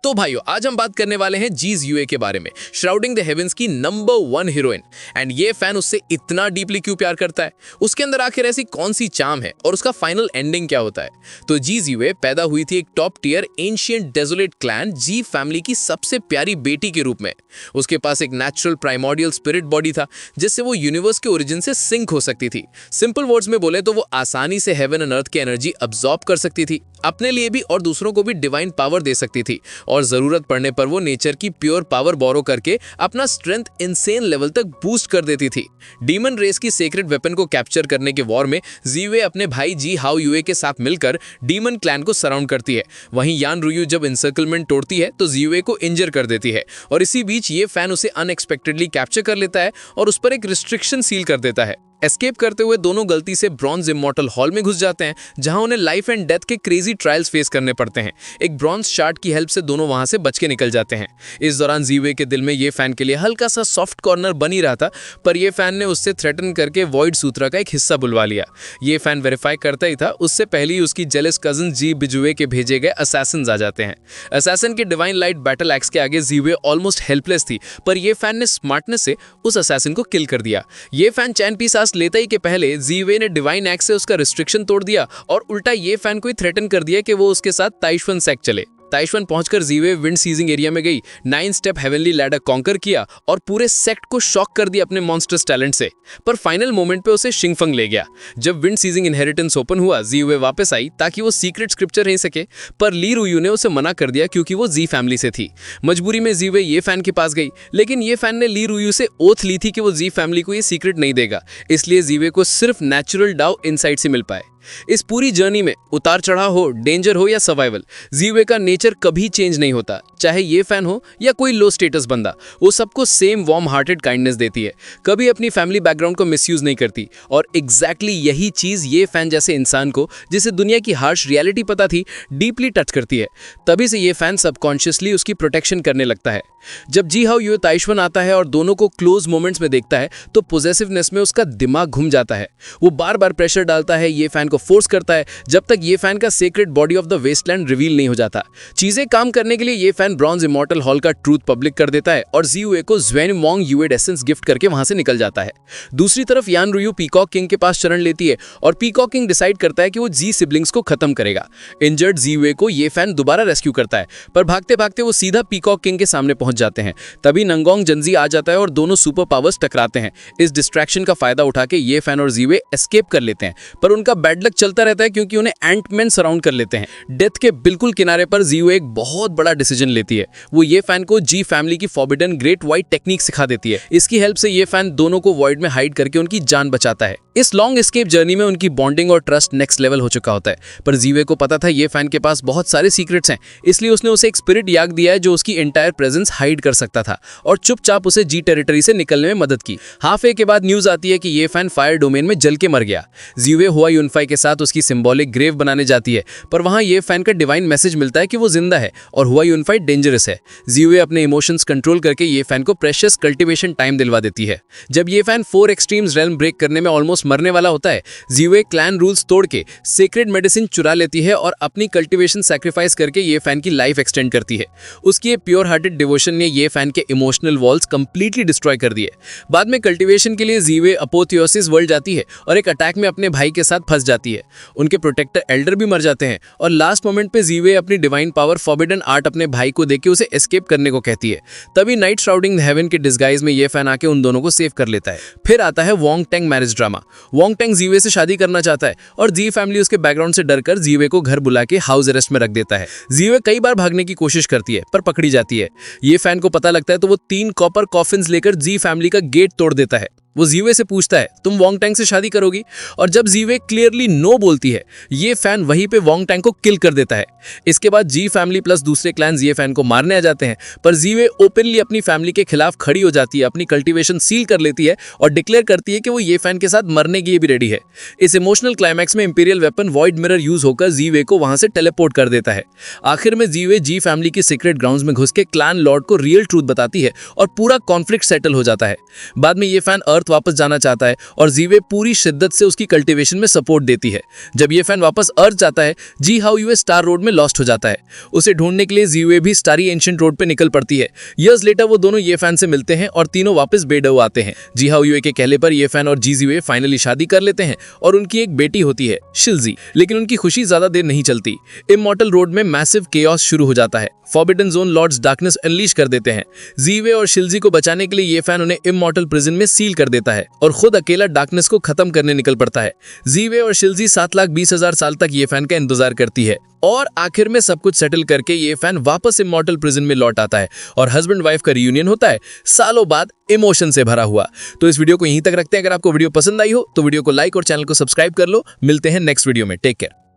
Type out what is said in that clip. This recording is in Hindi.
तो भाइयों, आज हम बात करने वाले हैं जीज यूए के बारे में, श्राउडिंग द हेवेंस की नंबर 1 हीरोइन। एंड ये फैन उससे इतना डीपली क्यों प्यार करता है, उसके अंदर आखिर ऐसी कौन सी चार्म है और उसका फाइनल एंडिंग क्या होता है। तो जीज यूए पैदा हुई थी एक top tier ancient desolate clan Ji family की सबसे प्यारी बेटी के रूप में। उसके पास एक नेचुरल प्राइमोर्डियल स्पिरिट बॉडी था जिससे वो यूनिवर्स के ओरिजिन से सिंक हो सकती थी। सिंपल वर्ड्स में बोले तो वो आसानी से हेवन एंड अर्थ की एनर्जी अब्सॉर्ब कर सकती थी, अपने लिए भी और दूसरों को भी डिवाइन पावर दे सकती थी, और जरूरत पड़ने पर वो नेचर की प्योर पावर बोरो करके अपना स्ट्रेंथ इनसेन लेवल तक बूस्ट कर देती थी। डीमन रेस की सेक्रेट वेपन को कैप्चर करने के वॉर में जीवे अपने भाई जी हाओ यूए के साथ मिलकर डीमन क्लैन को सराउंड करती है। वहीं यान रुयू जब इंसर्कलमेंट तोड़ती है तो जीवे को इंजर कर देती है, और इसी बीच ये फैन उसे अनएक्सपेक्टेडली कैप्चर कर लेता है और उस पर एक रिस्ट्रिक्शन सील कर देता है। एस्केप करते हुए दोनों गलती से ब्रॉन्ज इमॉर्टल हॉल में घुस जाते हैं, जहां उन्हें लाइफ एंड डेथ के क्रेजी ट्रायल्स फेस करने पड़ते हैं। एक ब्रॉन्ज शार्ट की हेल्प से दोनों वहां से बच के निकल जाते हैं। इस दौरान जीवे के दिल में ये फैन के लिए हल्का सा सॉफ्ट कॉर्नर बनी रहा था, पर ये फैन ने उससे थ्रेटन करके वॉइड सूत्रा का एक हिस्सा बुलवा लिया। ये फैन वेरीफाई करता ही था, उससे पहले ही उसकी जेलस कजन जी बिजुए के भेजे गए असैसिन्स आ जाते हैं। असैसिन के डिवाइन लाइट बैटल एक्स के आगे जीवे ऑलमोस्ट हेल्पलेस थी, पर ये फैन ने स्मार्टनेस से उस असैसिन को किल कर दिया। ये फैन चैन पी सांस लेता ही के पहले जीवे ने डिवाइन एक्स से उसका रिस्ट्रिक्शन तोड़ दिया और उल्टा ये फैन को ही थ्रेटन कर दिया कि वो उसके साथ ताइशवन सेक चले। ताइशवन पहुंचकर जीवे विंड सीजिंग एरिया में गई, 9 स्टेप हेवनली लैडर कॉन्कर किया और पूरे सेक्ट को शॉक कर दिया अपने मॉन्स्टर्स टैलेंट से। पर फाइनल मोमेंट पे उसे शिंगफंग ले गया। जब विंड सीजिंग इनहेरिटेंस ओपन हुआ, जीवे वापस आई ताकि वो सीक्रेट स्क्रिप्चर रह सके, पर ली रुयू ने उसे मना कर दिया क्योंकि वो जी फैमिली से थी। मजबूरी में जीवे ये फैन के पास गई, लेकिन ये फैन ने ली रुयू से ओथ ली थी कि वो जी फैमिली को ये सीक्रेट नहीं देगा, इसलिए जीवे को सिर्फ नेचुरल डाउ इनसाइट से मिल पाए। इस पूरी जर्नी में उतार चढ़ाव हो, डेंजर हो या सर्वाइवल, जीवे का नेचर कभी चेंज नहीं होता। चाहे ये फैन हो या कोई लो स्टेटस बंदा, वो सबको सेम वार्म हार्टेड काइंडनेस देती है, कभी अपनी फैमिली बैकग्राउंड को मिसयूज नहीं करती। और एग्जैक्टली यही चीज ये फैन जैसे इंसान को, जिसे दुनिया की हार्श रियलिटी पता थी, डीपली टच करती है। तभी से ये फैन सबकॉन्शियसली उसकी प्रोटेक्शन करने लगता है। जब जी हाओ यूए ताइशवन आता है और दोनों को क्लोज मोमेंट्स में देखता है तो पोजेसिवनेस में उसका दिमाग घूम जाता है। वो बार बार प्रेशर डालता है, ये फैन को फोर्स करता है, जब तक ये फैन का secret body of the wasteland reveal नहीं हो जाता। चीजें काम करने के लिए ये फैन ब्रॉन्ज इमॉर्टल हॉल का ट्रूथ पब्लिक कर देता है और जीवे को ज़्वेन वोंग यूएड एसेंस गिफ्ट करके वहां से निकल जाता है। दूसरी तरफ यान रुयू पीकॉक किंग के पास शरण लेती है और पीकॉक किंग डिसाइड करता है कि वो जी सिबलिंग्स को खत्म करेगा। इंजर्ड जीवे को ये फैन दोबारा रेस्क्यू करता है, पर भागते भागते वो सीधा पीकॉक किंग के सामने पहुंच जाते हैं। तभी नंगोंग जनजी आ जाता है और दोनों सुपर पावर्स टकराते हैं। इस डिस्ट्रैक्शन का फायदा उठा के ये फैन और जीवे एस्केप कर लेते हैं, पर उनका बैड लक चलता रहता है क्योंकि उन्हें एंटमैन सराउंड कर लेते हैं। डेथ के बिल्कुल किनारे पर जीवे एक बहुत बड़ा डिसीजन लेती है। वो ये फैन को जी फैमिली की फॉरबिडन ग्रेट वाइट टेक्निक सिखा देती है। इसकी हेल्प से ये फैन दोनों को वॉइड में हाइड करके उनकी जान बचाता है। इस लॉन्ग एस्केप जर्नी में उनकी बॉन्डिंग और ट्रस्ट नेक्स्ट लेवल हो चुका होता है, पर जीवे को पता था ये फैन के पास बहुत सारे सीक्रेट्स हैं, इसलिए उसने उसे एक स्पिरिट याग दिया है जो उसकी एंटायर प्रेजेंस हाइड कर सकता था और चुपचाप उसे जी टेरिटरी से निकलने में मदद की। हाफ ए के बाद न्यूज आती है कि ये फैन फायर डोमेन में जल के मर गया। जीवे हुआ यूनफाई के साथ उसकी सिंबॉलिक ग्रेव बनाने जाती है, पर वहां ये फैन का डिवाइन मैसेज मिलता है कि वो जिंदा है और हुआ यूनफाई डेंजरस है। जीवे अपने इमोशंस कंट्रोल करके ये फैन को प्रेशियस कल्टीवेशन टाइम दिलवा देती है। जब ये फैन 4 एक्सट्रीम्स रेल्म ब्रेक करने में ऑलमोस्ट मरने वाला होता है, जीवे क्लैन रूल्स तोड़ के सीक्रेट मेडिसिन चुरा लेती है और अपनी कल्टीवेशन सैक्रिफाइस करके ये फैन की लाइफ एक्सटेंड करती है। उसकी प्योर हार्टेड डिवोशन ने ये फैन के इमोशनल वॉल्स कंप्लीटली डिस्ट्रॉय कर दिए। बाद में कल्टीवेशन के लिए जीवे अपोथियोसिस वर्ल्ड जाती है और एक अटैक में अपने भाई के साथ फंस जाती है। उनके प्रोटेक्टर एल्डर भी मर जाते हैं और लास्ट मोमेंट पे जीवे अपनी डिवाइन पावर फॉरबिडन आर्ट अपने भाई को देके उसे एस्केप करने को कहती है। तभी नाइट श्राउडिंग हेवन के डिस्गाइज में ये फैन आके उन दोनों को सेव कर लेता है। फिर आता है Wong tang marriage drama. Wong tang जीवे से शादी करना चाहता है और जी फैमिली उसके बैकग्राउंड से डरकर जीवे को घर बुला के हाउस अरेस्ट में रख देता है। जीवे कई बार भागने की कोशिश करती है पर पकड़ी जाती है। ये फैन को पता लगता है तो वो 3 कॉपर कॉफिन्स लेकर जी फैमिली का गेट तोड़ देता है। वो जीवे से पूछता है, तुम वोंग टैंग से शादी करोगी? और जब जीवे क्लियरली नो बोलती है, ये फैन वहीं पे वोंग टैंग को किल कर देता है। इसके बाद जी फैमिली प्लस दूसरे क्लैंस ये फैन को मारने आ जाते हैं, पर जीवे ओपनली अपनी फैमिली के खिलाफ खड़ी हो जाती है, अपनी कल्टीवेशन सील कर लेती है और डिक्लेयर करती है कि वो ये फैन के साथ मरने के लिए भी रेडी है। इस इमोशनल क्लाइमैक्स में imperial weapon void mirror use होकर जीवे को वहां से टेलीपोर्ट कर देता है। आखिर में जीवे जी फैमिली की सीक्रेट ग्राउंड्स में घुस के क्लैन लॉर्ड को रियल ट्रूथ बताती है और पूरा कॉन्फ्लिक्ट सेटल हो जाता है। बाद में ये फैन अर्थ वापस जाना चाहता है और जीवे पूरी शिद्दत से उसकी कल्टीवेशन में सपोर्ट देती है। जब ये फैन वापस अर्थ जाता है, जी हाउ यूए स्टार रोड में लॉस्ट हो जाता है। उसे ढूंढने के लिए जीवे भी स्टारी एंशिएंट रोड पे निकल पड़ती है। ईयर्स लेटर वो दोनों ये फैन से मिलते हैं और तीनों वापस बेडो आते हैं। जी हाउ यूए के कहले पर ये फैन और जी जीवे फाइनली शादी कर लेते हैं और उनकी एक बेटी होती है, शिल्जी। लेकिन उनकी खुशी ज्यादा देर नहीं चलती। इमॉर्टल रोड में मैसिव केओस शुरू हो जाता है। Forbidden zone lords darkness unleash कर देते हैं। जीवे और शिल्जी को बचाने के लिए ये फैन उन्हें इमॉर्टल प्रिजन में सील कर देता है और खुद अकेला डार्कनेस को खत्म करने निकल पड़ता है। जीवे और शिल्जी 7,20,000 साल तक ये फैन का इंतजार करती है और आखिर में सब कुछ सेटल करके ये फैन वापस इमॉर्टल प्रिजन में लौट आता है और हस्बैंड वाइफ का रियूनियन होता है, सालों बाद इमोशन से भरा हुआ। तो इस वीडियो को यहीं तक रखते हैं। अगर आपको वीडियो पसंद आई हो तो वीडियो को लाइक और चैनल को सब्सक्राइब कर लो। मिलते हैं नेक्स्ट वीडियो में। Take care.